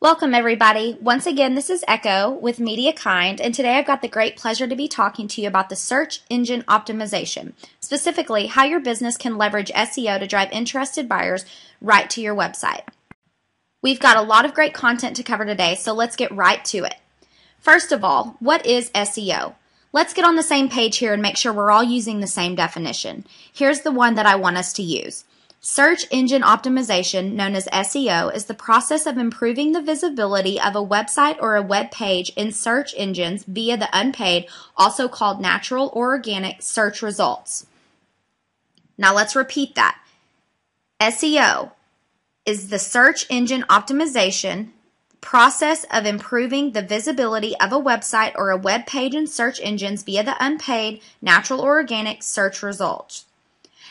Welcome everybody. Once again, this is Echo with MediaKind, and today I've got the great pleasure to be talking to you about the search engine optimization, specifically how your business can leverage SEO to drive interested buyers right to your website. We've got a lot of great content to cover today, so let's get right to it. First of all, what is SEO? Let's get on the same page here and make sure we're all using the same definition. Here's the one that I want us to use. Search engine optimization, known as SEO, is the process of improving the visibility of a website or a web page in search engines via the unpaid, also called natural or organic search results. Now let's repeat that. SEO is the search engine optimization process of improving the visibility of a website or a web page in search engines via the unpaid, natural or organic search results.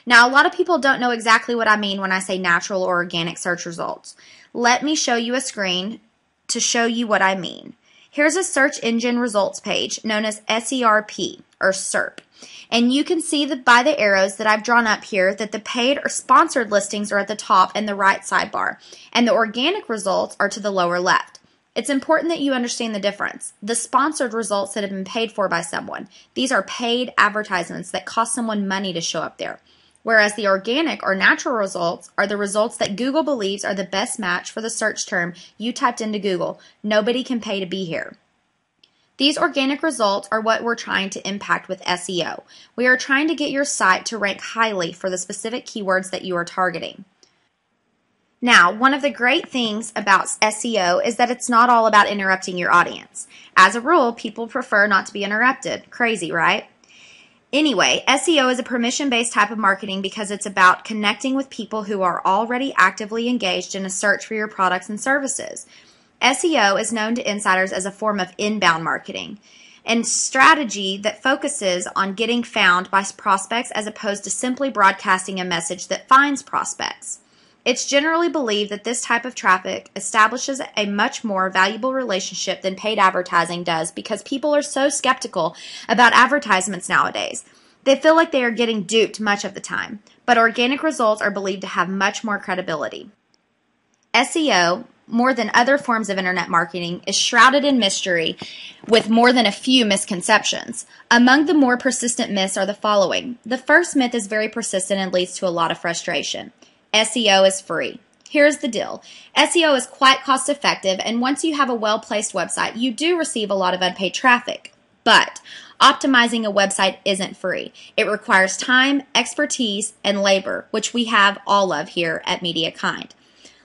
Now, a lot of people don't know exactly what I mean when I say natural or organic search results. Let me show you a screen to show you what I mean. Here's a search engine results page known as SERP or SERP. And you can see that by the arrows that I've drawn up here that the paid or sponsored listings are at the top and the right sidebar, and the organic results are to the lower left. It's important that you understand the difference. The sponsored results that have been paid for by someone, these are paid advertisements that cost someone money to show up there. Whereas the organic or natural results are the results that Google believes are the best match for the search term you typed into Google. Nobody can pay to be here. These organic results are what we're trying to impact with SEO. We are trying to get your site to rank highly for the specific keywords that you are targeting. Now, one of the great things about SEO is that it's not all about interrupting your audience. As a rule, people prefer not to be interrupted. Crazy, right? Anyway, SEO is a permission-based type of marketing because it's about connecting with people who are already actively engaged in a search for your products and services. SEO is known to insiders as a form of inbound marketing and strategy that focuses on getting found by prospects as opposed to simply broadcasting a message that finds prospects. It's generally believed that this type of traffic establishes a much more valuable relationship than paid advertising does because people are so skeptical about advertisements nowadays. They feel like they are getting duped much of the time, but organic results are believed to have much more credibility. SEO, more than other forms of internet marketing, is shrouded in mystery with more than a few misconceptions. Among the more persistent myths are the following. The first myth is very persistent and leads to a lot of frustration. SEO is free. Here's the deal. SEO is quite cost effective, and once you have a well-placed website, you do receive a lot of unpaid traffic. But optimizing a website isn't free. It requires time, expertise, and labor, which we have all of here at MediaKind.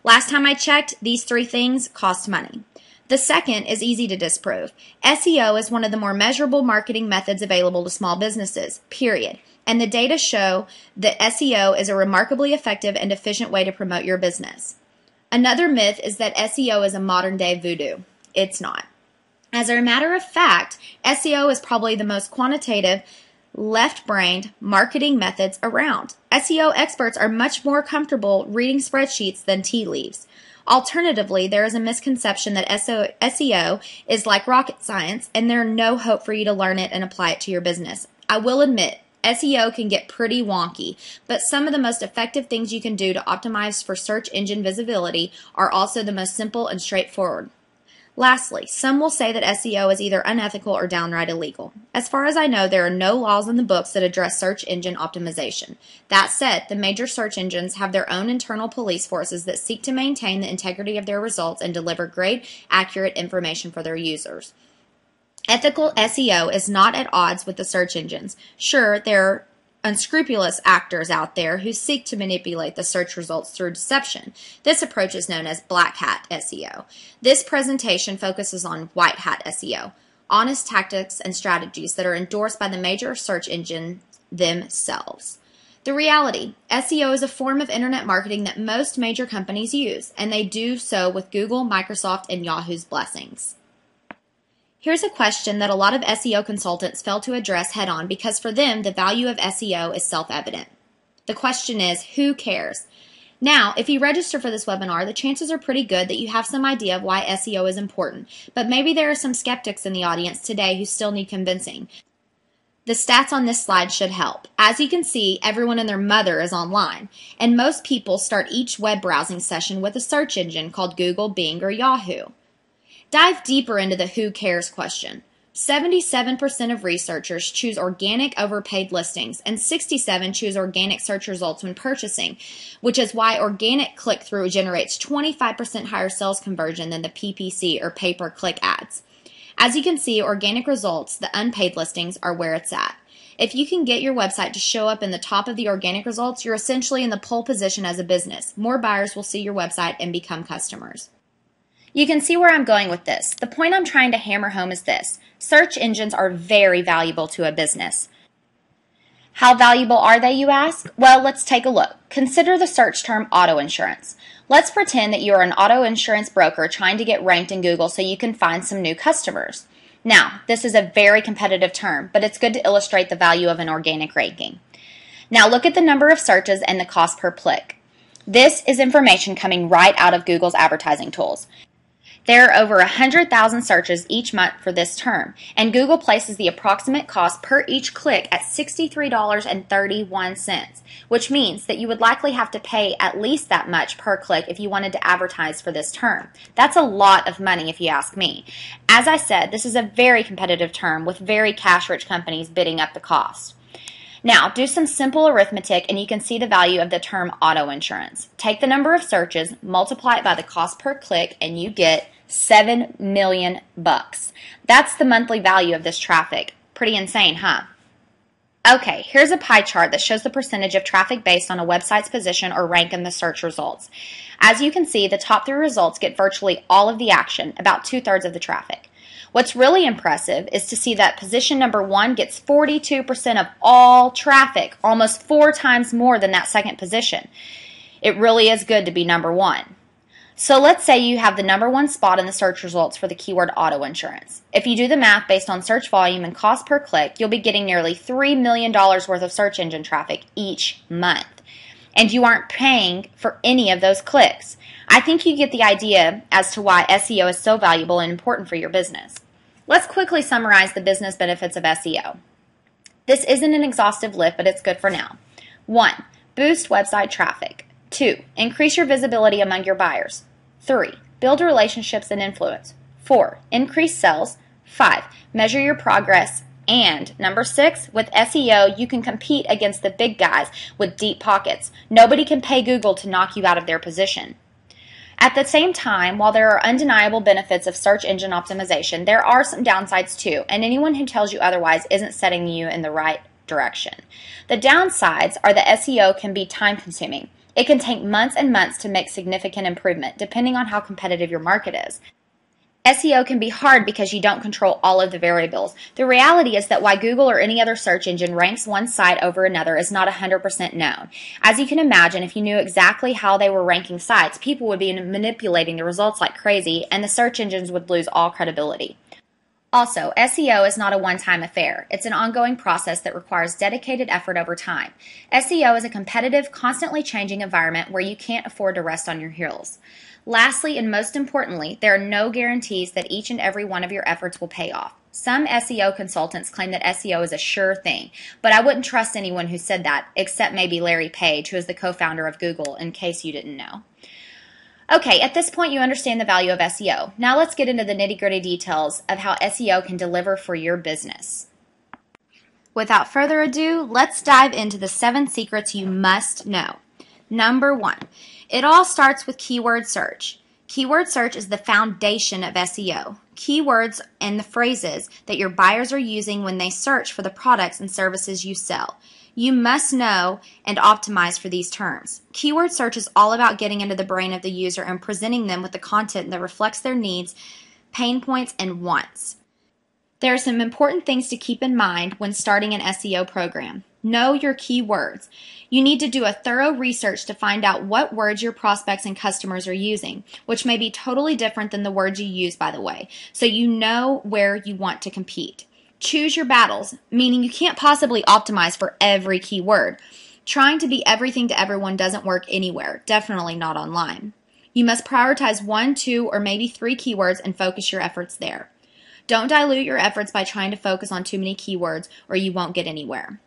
Last time I checked, these three things cost money. The second is easy to disprove. SEO is one of the more measurable marketing methods available to small businesses, period. And the data show that SEO is a remarkably effective and efficient way to promote your business. Another myth is that SEO is a modern-day voodoo. It's not. As a matter of fact, SEO is probably the most quantitative, left-brained marketing methods around. SEO experts are much more comfortable reading spreadsheets than tea leaves. Alternatively, there is a misconception that SEO is like rocket science, and there's no hope for you to learn it and apply it to your business. I will admit, SEO can get pretty wonky, but some of the most effective things you can do to optimize for search engine visibility are also the most simple and straightforward. Lastly, some will say that SEO is either unethical or downright illegal. As far as I know, there are no laws in the books that address search engine optimization. That said, the major search engines have their own internal police forces that seek to maintain the integrity of their results and deliver great, accurate information for their users. Ethical SEO is not at odds with the search engines. Sure, there are unscrupulous actors out there who seek to manipulate the search results through deception. This approach is known as black hat SEO. This presentation focuses on white hat SEO, honest tactics and strategies that are endorsed by the major search engines themselves. The reality, SEO is a form of internet marketing that most major companies use, and they do so with Google, Microsoft, and Yahoo's blessings. Here's a question that a lot of SEO consultants fail to address head-on because for them, the value of SEO is self-evident. The question is, who cares? Now, if you register for this webinar, the chances are pretty good that you have some idea of why SEO is important, but maybe there are some skeptics in the audience today who still need convincing. The stats on this slide should help. As you can see, everyone and their mother is online, and most people start each web browsing session with a search engine called Google, Bing, or Yahoo. Dive deeper into the who cares question. 77% of researchers choose organic over paid listings, and 67% choose organic search results when purchasing, which is why organic click-through generates 25% higher sales conversion than the PPC or pay-per-click ads. As you can see, organic results, the unpaid listings, are where it's at. If you can get your website to show up in the top of the organic results, you're essentially in the pole position as a business. More buyers will see your website and become customers. You can see where I'm going with this. The point I'm trying to hammer home is this. Search engines are very valuable to a business. How valuable are they, you ask? Well, let's take a look. Consider the search term auto insurance. Let's pretend that you're an auto insurance broker trying to get ranked in Google so you can find some new customers. Now, this is a very competitive term, but it's good to illustrate the value of an organic ranking. Now, look at the number of searches and the cost per click. This is information coming right out of Google's advertising tools. There are over 100,000 searches each month for this term, and Google places the approximate cost per each click at $63.31, which means that you would likely have to pay at least that much per click if you wanted to advertise for this term. That's a lot of money if you ask me. As I said, this is a very competitive term with very cash-rich companies bidding up the cost. Now, do some simple arithmetic and you can see the value of the term auto insurance. Take the number of searches, multiply it by the cost per click, and you get $7 million. That's the monthly value of this traffic. Pretty insane, huh? Okay, here's a pie chart that shows the percentage of traffic based on a website's position or rank in the search results. As you can see, the top 3 results get virtually all of the action, about 2/3 of the traffic. What's really impressive is to see that position number 1 gets 42% of all traffic, almost 4 times more than that second position. It really is good to be number 1. So let's say you have the number 1 spot in the search results for the keyword auto insurance. If you do the math based on search volume and cost per click, you'll be getting nearly $3 million worth of search engine traffic each month. And you aren't paying for any of those clicks. I think you get the idea as to why SEO is so valuable and important for your business. Let's quickly summarize the business benefits of SEO. This isn't an exhaustive list, but it's good for now. 1. Boost website traffic. 2. Increase your visibility among your buyers. 3. Build relationships and influence. 4. Increase sales. 5. Measure your progress. And number 6, with SEO, you can compete against the big guys with deep pockets. Nobody can pay Google to knock you out of their position. At the same time, while there are undeniable benefits of search engine optimization, there are some downsides too, and anyone who tells you otherwise isn't setting you in the right direction. The downsides are that SEO can be time-consuming. It can take months and months to make significant improvement, depending on how competitive your market is. SEO can be hard because you don't control all of the variables. The reality is that why Google or any other search engine ranks one site over another is not 100% known. As you can imagine, if you knew exactly how they were ranking sites, people would be manipulating the results like crazy, and the search engines would lose all credibility. Also, SEO is not a one-time affair. It's an ongoing process that requires dedicated effort over time. SEO is a competitive, constantly changing environment where you can't afford to rest on your heels. Lastly, and most importantly, there are no guarantees that each and every one of your efforts will pay off. Some SEO consultants claim that SEO is a sure thing, but I wouldn't trust anyone who said that, except maybe Larry Page, who is the co-founder of Google, in case you didn't know. Okay, at this point you understand the value of SEO. Now let's get into the nitty-gritty details of how SEO can deliver for your business. Without further ado, let's dive into the 7 secrets you must know. Number 1, it all starts with keyword search. Keyword search is the foundation of SEO. Keywords and the phrases that your buyers are using when they search for the products and services you sell. You must know and optimize for these terms. Keyword search is all about getting into the brain of the user and presenting them with the content that reflects their needs, pain points, and wants. There are some important things to keep in mind when starting an SEO program. Know your keywords. You need to do a thorough research to find out what words your prospects and customers are using, which may be totally different than the words you use, by the way, so you know where you want to compete. Choose your battles, meaning you can't possibly optimize for every keyword. Trying to be everything to everyone doesn't work anywhere, definitely not online. You must prioritize 1, 2, or maybe 3 keywords and focus your efforts there. Don't dilute your efforts by trying to focus on too many keywords or you won't get anywhere.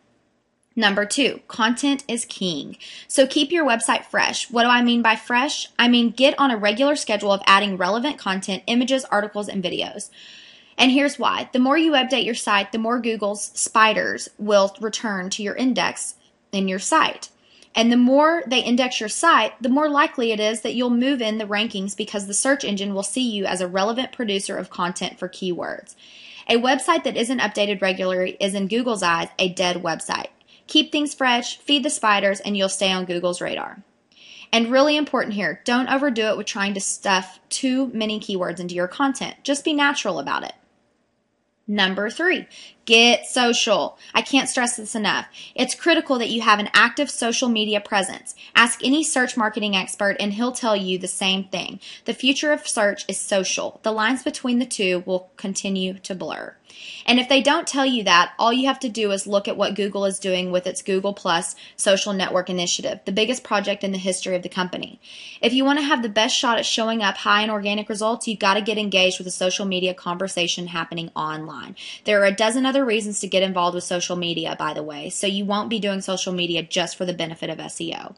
Number 2, content is king. So keep your website fresh. What do I mean by fresh? I mean get on a regular schedule of adding relevant content, images, articles, and videos. And here's why. The more you update your site, the more Google's spiders will return to your index in your site. And the more they index your site, the more likely it is that you'll move in the rankings because the search engine will see you as a relevant producer of content for keywords. A website that isn't updated regularly is in Google's eyes a dead website. Keep things fresh, feed the spiders, and you'll stay on Google's radar. And really important here, don't overdo it with trying to stuff too many keywords into your content. Just be natural about it. Number 3, get social. I can't stress this enough. It's critical that you have an active social media presence. Ask any search marketing expert and he'll tell you the same thing. The future of search is social. The lines between the two will continue to blur. And if they don't tell you that, all you have to do is look at what Google is doing with its Google Plus social network initiative, the biggest project in the history of the company. If you want to have the best shot at showing up high in organic results, you've got to get engaged with the social media conversation happening online. There are a dozen other reasons to get involved with social media, by the way, so you won't be doing social media just for the benefit of SEO.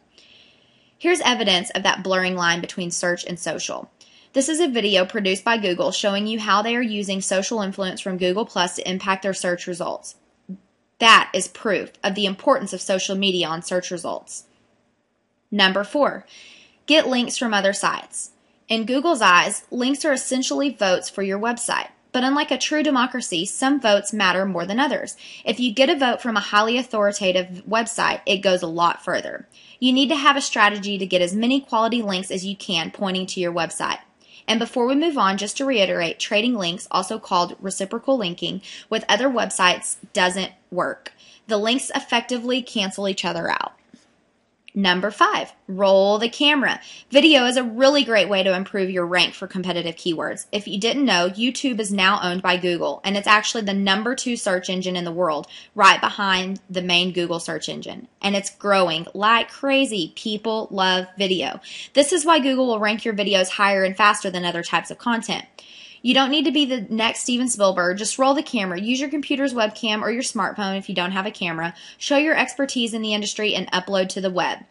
Here's evidence of that blurring line between search and social. This is a video produced by Google showing you how they are using social influence from Google Plus to impact their search results. That is proof of the importance of social media on search results. Number 4, get links from other sites. In Google's eyes, links are essentially votes for your website. But unlike a true democracy, some votes matter more than others. If you get a vote from a highly authoritative website, it goes a lot further. You need to have a strategy to get as many quality links as you can pointing to your website. And before we move on, just to reiterate, trading links, also called reciprocal linking, with other websites doesn't work. The links effectively cancel each other out. Number 5, roll the camera. Video is a really great way to improve your rank for competitive keywords. If you didn't know, YouTube is now owned by Google, and it's actually the number 2 search engine in the world, right behind the main Google search engine. And it's growing like crazy. People love video. This is why Google will rank your videos higher and faster than other types of content. You don't need to be the next Steven Spielberg. Just roll the camera. Use your computer's webcam or your smartphone if you don't have a camera. Show your expertise in the industry and upload to the web.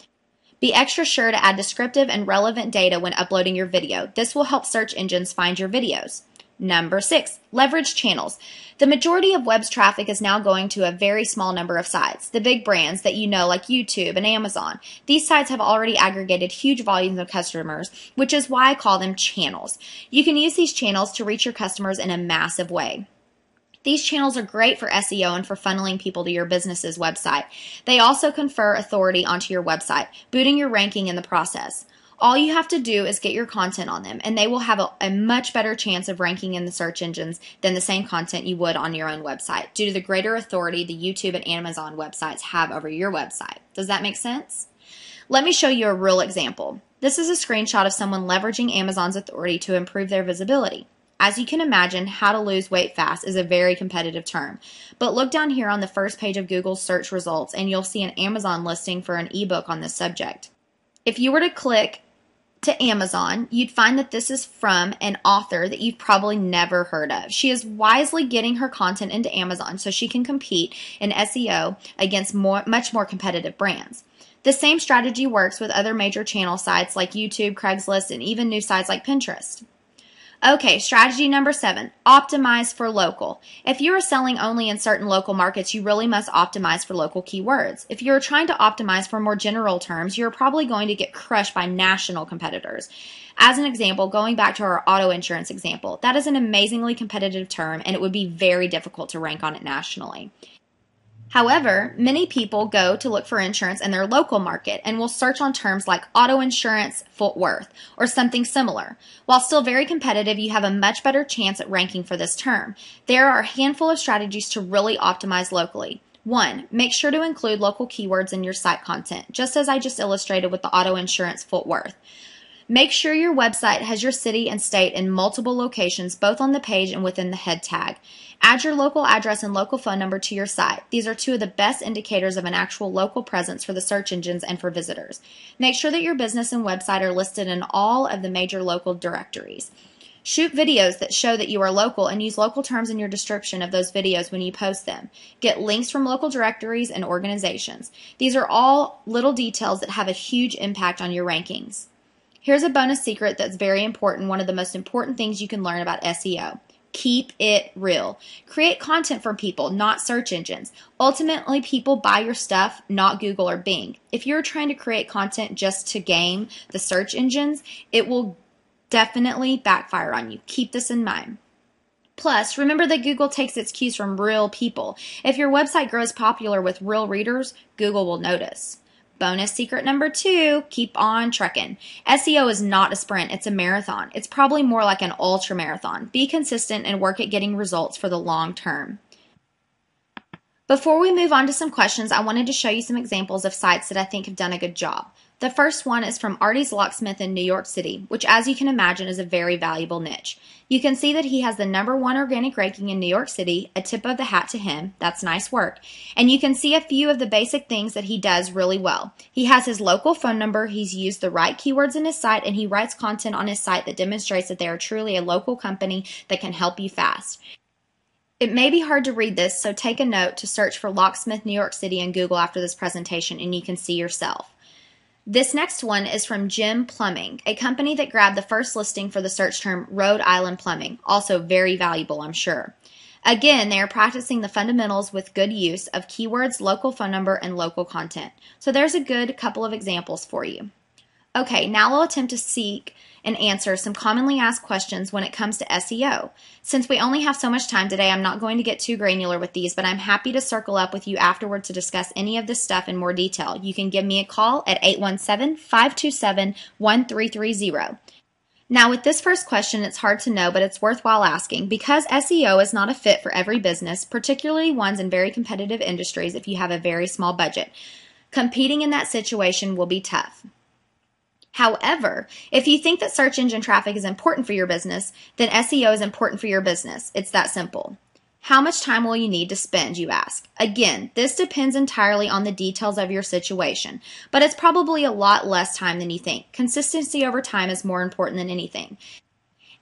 Be extra sure to add descriptive and relevant data when uploading your video. This will help search engines find your videos. Number 6, leverage channels. The majority of web's traffic is now going to a very small number of sites, the big brands that you know like YouTube and Amazon. These sites have already aggregated huge volumes of customers, which is why I call them channels. You can use these channels to reach your customers in a massive way. These channels are great for SEO and for funneling people to your business's website. They also confer authority onto your website, boosting your ranking in the process. All you have to do is get your content on them, and they will have a much better chance of ranking in the search engines than the same content you would on your own website, due to the greater authority the YouTube and Amazon websites have over your website. Does that make sense? Let me show you a real example. This is a screenshot of someone leveraging Amazon's authority to improve their visibility. As you can imagine, how to lose weight fast is a very competitive term. But look down here on the first page of Google's search results, and you'll see an Amazon listing for an ebook on this subject. If you were to click to Amazon, you'd find that this is from an author that you've probably never heard of. She is wisely getting her content into Amazon so she can compete in SEO against much more competitive brands. The same strategy works with other major channel sites like YouTube, Craigslist, and even new sites like Pinterest. Okay, strategy number 7, optimize for local. If you are selling only in certain local markets, you really must optimize for local keywords. If you're trying to optimize for more general terms, you're probably going to get crushed by national competitors. As an example, going back to our auto insurance example, that is an amazingly competitive term, and it would be very difficult to rank on it nationally. However, many people go to look for insurance in their local market and will search on terms like auto insurance Fort Worth or something similar. While still very competitive, you have a much better chance at ranking for this term. There are a handful of strategies to really optimize locally. 1. Make sure to include local keywords in your site content, just as I just illustrated with the auto insurance Fort Worth. Make sure your website has your city and state in multiple locations, both on the page and within the head tag. Add your local address and local phone number to your site. These are 2 of the best indicators of an actual local presence for the search engines and for visitors. Make sure that your business and website are listed in all of the major local directories. Shoot videos that show that you are local and use local terms in your description of those videos when you post them. Get links from local directories and organizations. These are all little details that have a huge impact on your rankings. Here's a bonus secret that's very important, one of the most important things you can learn about SEO. Keep it real. Create content for people, not search engines. Ultimately, people buy your stuff, not Google or Bing. If you're trying to create content just to game the search engines, it will definitely backfire on you. Keep this in mind. Plus, remember that Google takes its cues from real people. If your website grows popular with real readers, Google will notice. Bonus secret number 2, keep on trucking. SEO is not a sprint, it's a marathon. It's probably more like an ultra marathon. Be consistent and work at getting results for the long term. Before we move on to some questions, I wanted to show you some examples of sites that I think have done a good job. The first one is from Artie's Locksmith in New York City, which, as you can imagine, is a very valuable niche. You can see that he has the #1 organic ranking in New York City, a tip of the hat to him. That's nice work. And you can see a few of the basic things that he does really well. He has his local phone number, he's used the right keywords in his site, and he writes content on his site that demonstrates that they are truly a local company that can help you fast. It may be hard to read this, so take a note to search for Locksmith New York City in Google after this presentation, and you can see yourself. This next one is from Jim Plumbing, a company that grabbed the first listing for the search term Rhode Island Plumbing, also very valuable, I'm sure. Again, they are practicing the fundamentals with good use of keywords, local phone number, and local content. So there's a good couple of examples for you. Okay, now we'll attempt to seek and answer some commonly asked questions when it comes to SEO. Since we only have so much time today, I'm not going to get too granular with these, but I'm happy to circle up with you afterward to discuss any of this stuff in more detail. You can give me a call at 817-527-1330. Now, with this first question, it's hard to know, but it's worthwhile asking. Because SEO is not a fit for every business, particularly ones in very competitive industries if you have a very small budget, competing in that situation will be tough. However, if you think that search engine traffic is important for your business, then SEO is important for your business. It's that simple. How much time will you need to spend, you ask? Again, this depends entirely on the details of your situation, but it's probably a lot less time than you think. Consistency over time is more important than anything.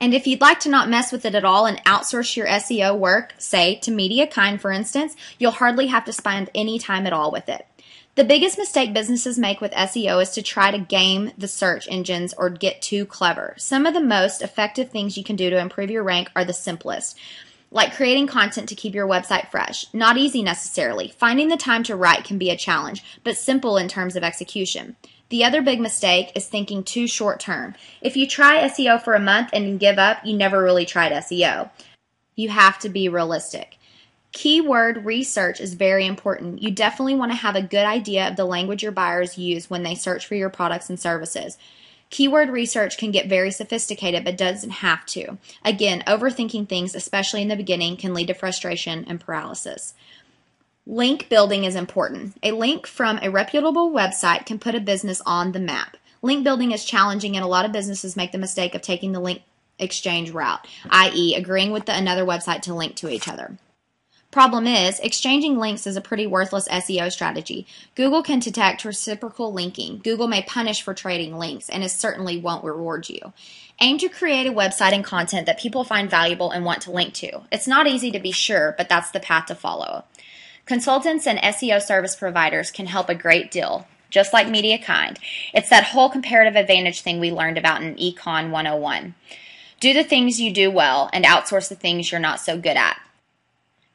And if you'd like to not mess with it at all and outsource your SEO work, say to MediaKind for instance, you'll hardly have to spend any time at all with it. The biggest mistake businesses make with SEO is to try to game the search engines or get too clever. Some of the most effective things you can do to improve your rank are the simplest, like creating content to keep your website fresh. Not easy necessarily. Finding the time to write can be a challenge, but simple in terms of execution. The other big mistake is thinking too short term. If you try SEO for a month and give up, you never really tried SEO. You have to be realistic. Keyword research is very important. You definitely want to have a good idea of the language your buyers use when they search for your products and services. Keyword research can get very sophisticated, but doesn't have to. Again, overthinking things, especially in the beginning, can lead to frustration and paralysis. Link building is important. A link from a reputable website can put a business on the map. Link building is challenging, and a lot of businesses make the mistake of taking the link exchange route, i.e., agreeing with another website to link to each other. Problem is, exchanging links is a pretty worthless SEO strategy. Google can detect reciprocal linking. Google may punish for trading links, and it certainly won't reward you. Aim to create a website and content that people find valuable and want to link to. It's not easy to be sure, but that's the path to follow. Consultants and SEO service providers can help a great deal, just like MediaKind. It's that whole comparative advantage thing we learned about in Econ 101. Do the things you do well and outsource the things you're not so good at.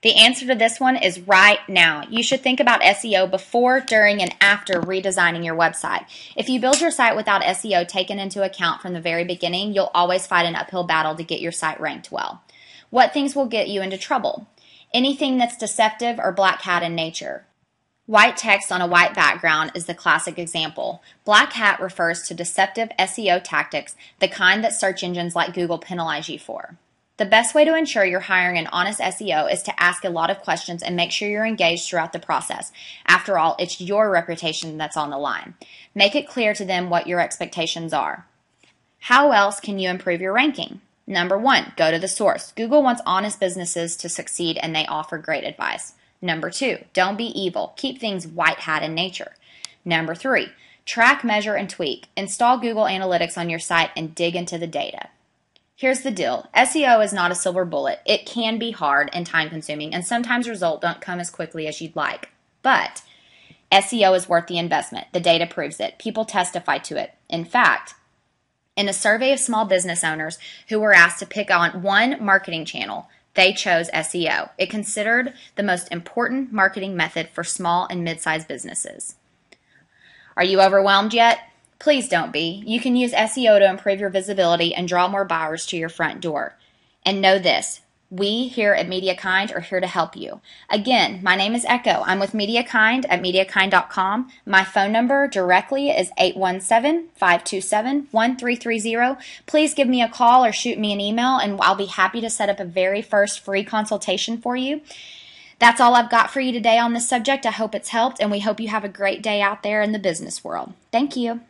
The answer to this one is right now. You should think about SEO before, during, and after redesigning your website. If you build your site without SEO taken into account from the very beginning, you'll always fight an uphill battle to get your site ranked well. What things will get you into trouble? Anything that's deceptive or black hat in nature. White text on a white background is the classic example. Black hat refers to deceptive SEO tactics, the kind that search engines like Google penalize you for. The best way to ensure you're hiring an honest SEO is to ask a lot of questions and make sure you're engaged throughout the process. After all, it's your reputation that's on the line. Make it clear to them what your expectations are. How else can you improve your ranking? Number 1, go to the source. Google wants honest businesses to succeed, and they offer great advice. Number 2, don't be evil. Keep things white hat in nature. Number 3, track, measure, and tweak. Install Google Analytics on your site and dig into the data. Here's the deal. SEO is not a silver bullet. It can be hard and time consuming, and sometimes results don't come as quickly as you'd like. But SEO is worth the investment. The data proves it. People testify to it. In fact, in a survey of small business owners who were asked to pick on one marketing channel, they chose SEO. It considered the most important marketing method for small and mid-sized businesses. Are you overwhelmed yet? Please don't be. You can use SEO to improve your visibility and draw more buyers to your front door. And know this, we here at MediaKind are here to help you. Again, my name is Echo. I'm with MediaKind at MediaKind.com. My phone number directly is 817-527-1330. Please give me a call or shoot me an email, and I'll be happy to set up a very first free consultation for you. That's all I've got for you today on this subject. I hope it's helped, and we hope you have a great day out there in the business world. Thank you.